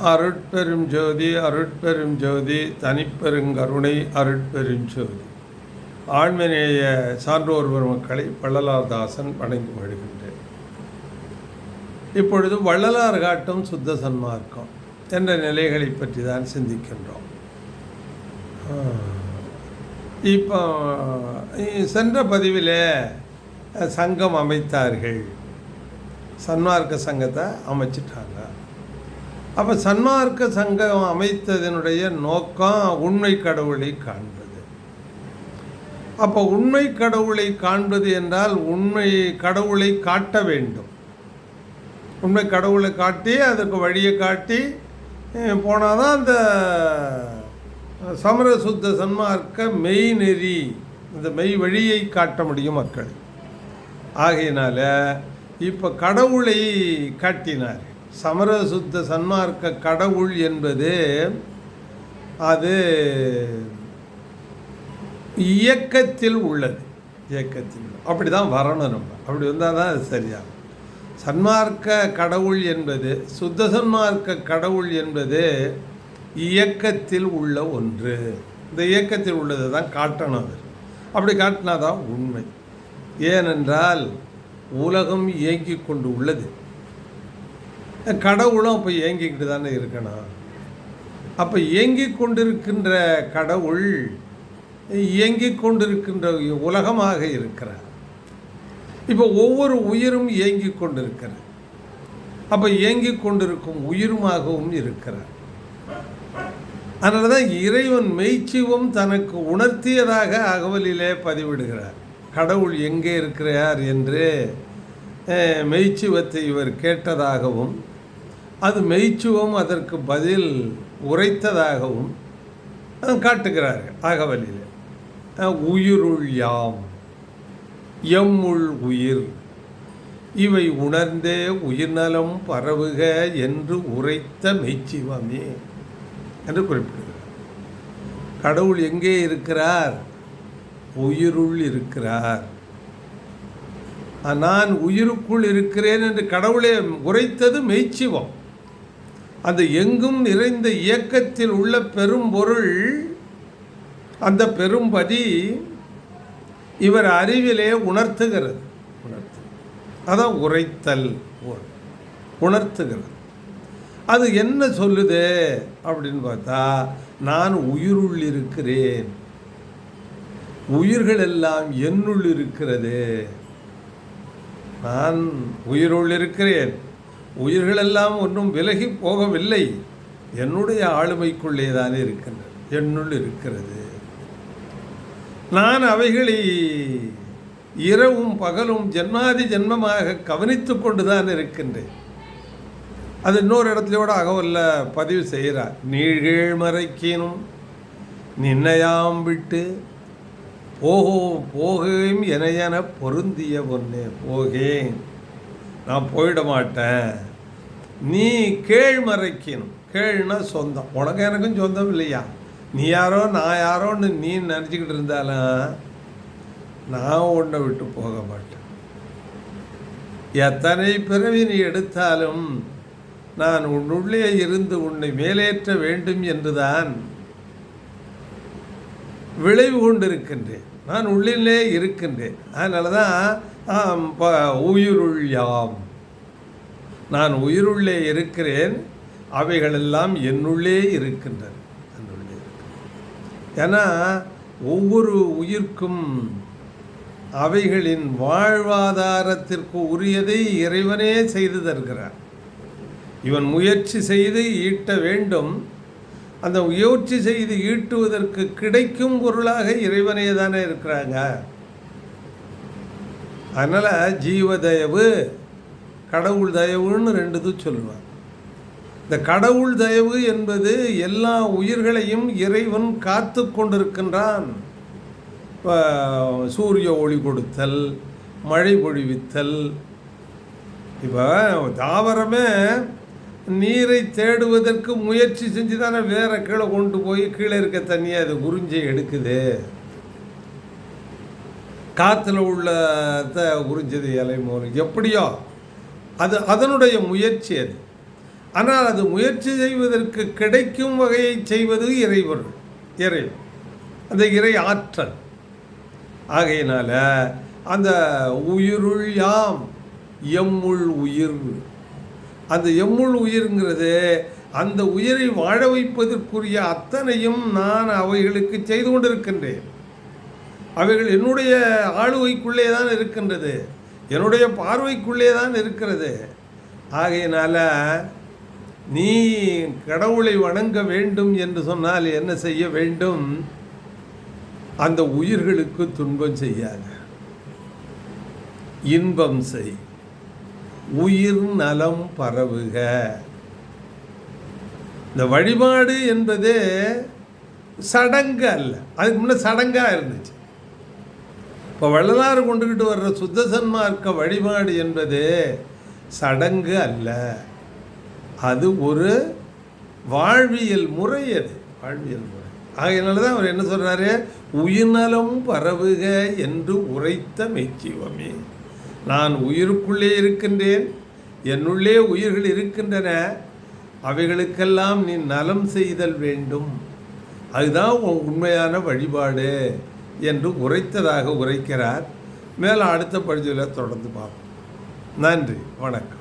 அருட்பெரும் ஜோதி அருட்பெரும் ஜோதி தனிப்பெருங்கருணை அருட்பெருஞ்சோதி. ஆண்மநேய சான்றோர் பெருமக்களை வள்ளலார்தாசன் வணங்கி வருகின்றேன். இப்பொழுது வள்ளலார் காட்டும் சுத்த சன்மார்க்கம் என்ற நிலைகளை பற்றி தான் சிந்திக்கின்றோம். இப்போ சென்ற பதிவில் சங்கம் அமைத்தார்கள், சன்மார்க்க சங்கத்தை அமைச்சிட்டாங்க. அப்போ சன்மார்க்க சங்கம் அமைத்ததனுடைய நோக்கம் உண்மை கடவுளை காண்பது. அப்போ உண்மை கடவுளை காண்பது என்றால் உண்மை கடவுளை காட்ட வேண்டும். உண்மை கடவுளை காட்டி அதற்கு வழியை காட்டி போனால் தான் அந்த சமர சுத்த சன்மார்க்க மெய் நெறி, இந்த மெய் வழியை காட்ட முடியும் மக்கள். ஆகையினால இப்போ கடவுளை காட்டினார். சமர சுத்த சன்மார்க்க கடவுள் என்பது அது இயக்கத்தில் உள்ளது. இயக்கத்தில் அப்படி தான் வரணும். நம்ம அப்படி வந்தால் தான் அது சரியாகும். சன்மார்க்க கடவுள் என்பது, சுத்த சன்மார்க்க கடவுள் என்பது இயக்கத்தில் உள்ள ஒன்று. இந்த இயக்கத்தில் உள்ளது தான் காட்டணும். அது அப்படி காட்டினா தான் உண்மை. ஏனென்றால் உலகம் இயங்கி கொண்டு உள்ளது, கடவுளும் அப்போ இயங்கிக்கிட்டு தானே இருக்கணும். அப்போ இயங்கி கொண்டிருக்கின்ற கடவுள் இயங்கி கொண்டிருக்கின்ற உலகமாக இருக்கிறார். இப்போ ஒவ்வொரு உயிரும் இயங்கி கொண்டிருக்கிறார். அப்போ இயங்கி கொண்டிருக்கும் உயிருமாகவும் இருக்கிறார். அதனால தான் இறைவன் மெய்ச்சிவம் தனக்கு உணர்த்தியதாக அகவலிலே பதிவிடுகிறார். கடவுள் எங்கே இருக்கிறார் என்று மெய்ச்சிவத்தை இவர் கேட்டதாகவும், அது மெய்ச்சுவம் அதற்கு பதில் உரைத்ததாகவும் காட்டுகிறார்கள் அகவலில். உயிருள் யாம் எம்முள் உயிர் இவை உணர்ந்தே உயிர்நலம் பரவுக என்று உரைத்த மெய்ச்சிவமே என்று குறிப்பிடுகிறார். கடவுள் எங்கே இருக்கிறார்? உயிருள் இருக்கிறார். நான் உயிருக்குள் இருக்கிறேன் என்று கடவுளே உரைத்தது மெய்ச்சிவம். அந்த எங்கும் நிறைந்த இயக்கத்தில் உள்ள பெரும்பொருள், அந்த பெரும்பதி இவர் அறிவிலே உணர்த்துகிறது. அதான் உரைத்தல், உணர்த்துகிறது. அது என்ன சொல்லுது அப்படின்னு பார்த்தா, நான் உயிருள் இருக்கிறேன், உயிர்கள் எல்லாம் என்னுள் இருக்கிறது. நான் உயிருள் இருக்கிறேன், உயிர்களெல்லாம் ஒன்றும் விலகி போகவில்லை, என்னுடைய ஆளுமைக்குள்ளே தானே இருக்கின்றது, என்னுள் இருக்கிறது. நான் அவைகளை இரவும் பகலும் ஜென்மாதி ஜென்மமாக கவனித்து கொண்டு தான் இருக்கின்றேன். அது இன்னொரு இடத்துலையோட அகவல்ல பதிவு செய்கிறார். நீழ்கீழ் மறைக்கினும் நின்னையாம் விட்டு போகும் என பொருந்திய பொண்ணு போகேன், நான் போயிட மாட்டேன். நீ கேள் மறைக்கணும். கேள்னா சொந்தம், உனக்கு எனக்கும் சொந்தம் இல்லையா, நீ யாரோ நான் யாரோன்னு நீ நினச்சிக்கிட்டு இருந்தாலும் நான் உன்னை விட்டு போக மாட்டேன். எத்தனை பிறவி நீ எடுத்தாலும் நான் உன்னுள்ளே இருந்து உன்னை மேலேற்ற வேண்டும் என்றுதான் விளைவு கொண்டிருக்கின்றேன். நான் உள்ளிலே இருக்கின்றேன். அதனால தான் உயிருள் யாம், நான் உயிருள்ளே இருக்கிறேன், அவைகளெல்லாம் என்னுள்ளே இருக்கின்றன. ஏன்னா ஒவ்வொரு உயிர்க்கும் அவைகளின் வாழ்வாதாரத்திற்கு உரியதை இறைவனே செய்து தருகிறார். இவன் முயற்சி செய்து ஈட்ட வேண்டும். அந்த முயற்சி செய்து ஈட்டுவதற்கு கிடைக்கும் பொருளாக இறைவனே தானே இருக்கிறாங்க. அதனால் ஜீவதயவு, கடவுள் தயவுன்னு ரெண்டு சொல்லுவாங்க. இந்த கடவுள் தயவு என்பது எல்லா உயிர்களையும் இறைவன் காத்து கொண்டிருக்கின்றான். சூரிய ஒளி கொடுத்தல், மழை பொழிவித்தல். இப்போ தாவரமே நீரை தேடுவதற்கு முயற்சி செஞ்சு தானே வேற கீழே கொண்டு போய் கீழே இருக்க தண்ணியை அது உறிஞ்சி எடுக்குது. காற்றுல உள்ளதை உறிஞ்சது இலை மூலம் எப்படியோ அது அதனுடைய முயற்சி. அது ஆனால் அது முயற்சி செய்வதற்கு கிடைக்கும் வகையை செய்வது இறைவன். அந்த இறை ஆற்றல். ஆகையினால அந்த உயிருள் யாம் எம்முள் உயிர், அந்த எம்முள் உயிர்ங்கிறது அந்த உயிரை வாழ வைப்பதற்குரிய அத்தனையும் நான் அவைகளுக்கு செய்து கொண்டிருக்கின்றேன். அவைகள் என்னுடைய ஆளுகைக்குள்ளே தான் இருக்கின்றது, என்னுடைய பார்வைக்குள்ளே தான் இருக்கிறது. ஆகையினால நீ கடவுளை வணங்க வேண்டும் என்று சொன்னால் என்ன செய்ய வேண்டும்? அந்த உயிர்களுக்கு துன்பம் செய்யாத, இன்பம் செய், உயிர் நலம் பரவுக. இந்த வழிபாடு என்பது சடங்கு அல்ல. அதுக்கு முன்னே சடங்காக இருந்துச்சு. இப்போ வள்ளலார் கொண்டுக்கிட்டு வர்ற சுத்த சன்மார்க்க வழிபாடு என்பது சடங்கு அல்ல, அது ஒரு வாழ்வியல் முறை. அது வாழ்வியல் முறை. ஆகையினால தான் அவர் என்ன சொல்கிறாரு? உயிர்நலம் பரவுக என்று உரைத்த மெய்ச்சிவமே. நான் உயிருக்குள்ளே இருக்கின்றேன், என்னுள்ளே உயிர்கள் இருக்கின்றன, அவைகளுக்கெல்லாம் நீ நலம் செய்தல் வேண்டும், அதுதான் உன் உண்மையான வழிபாடு என்று உரைத்ததாக உரைக்கிறார். மேலே அடுத்த பகுதியில் தொடர்ந்து பார்ப்போம். நன்றி, வணக்கம்.